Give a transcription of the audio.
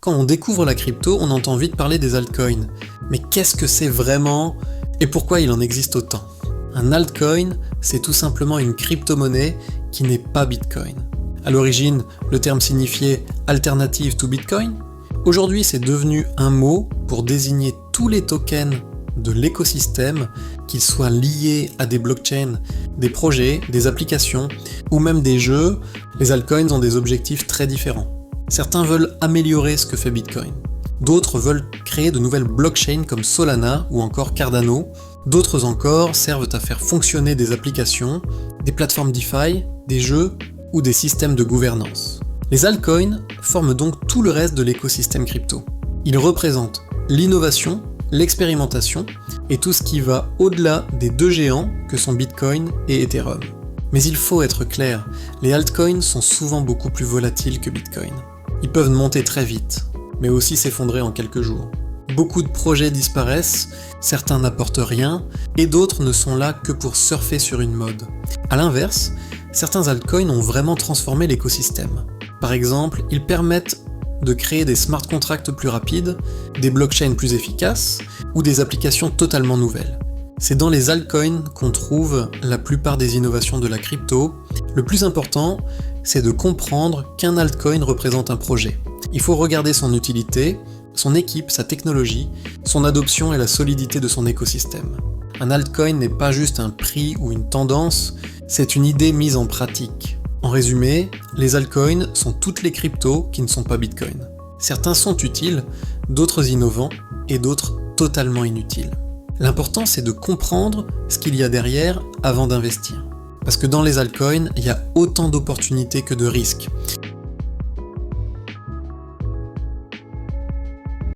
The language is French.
Quand on découvre la crypto, on entend vite parler des altcoins. Mais qu'est-ce que c'est vraiment et pourquoi il en existe autant? Un altcoin, c'est tout simplement une crypto-monnaie qui n'est pas Bitcoin. À l'origine, le terme signifiait alternative to Bitcoin. Aujourd'hui, c'est devenu un mot pour désigner tous les tokens de l'écosystème, qu'ils soient liés à des blockchains, des projets, des applications ou même des jeux. Les altcoins ont des objectifs très différents. Certains veulent améliorer ce que fait Bitcoin. D'autres veulent créer de nouvelles blockchains comme Solana ou encore Cardano. D'autres encore servent à faire fonctionner des applications, des plateformes DeFi, des jeux ou des systèmes de gouvernance. Les altcoins forment donc tout le reste de l'écosystème crypto. Ils représentent l'innovation, l'expérimentation et tout ce qui va au-delà des deux géants que sont Bitcoin et Ethereum. Mais il faut être clair, les altcoins sont souvent beaucoup plus volatiles que Bitcoin. Ils peuvent monter très vite, mais aussi s'effondrer en quelques jours. Beaucoup de projets disparaissent, certains n'apportent rien, et d'autres ne sont là que pour surfer sur une mode. A l'inverse, certains altcoins ont vraiment transformé l'écosystème. Par exemple, ils permettent de créer des smart contracts plus rapides, des blockchains plus efficaces, ou des applications totalement nouvelles. C'est dans les altcoins qu'on trouve la plupart des innovations de la crypto. Le plus important, c'est de comprendre qu'un altcoin représente un projet. Il faut regarder son utilité, son équipe, sa technologie, son adoption et la solidité de son écosystème. Un altcoin n'est pas juste un prix ou une tendance, c'est une idée mise en pratique. En résumé, les altcoins sont toutes les cryptos qui ne sont pas Bitcoin. Certains sont utiles, d'autres innovants et d'autres totalement inutiles. L'important, c'est de comprendre ce qu'il y a derrière avant d'investir. Parce que dans les altcoins, il y a autant d'opportunités que de risques.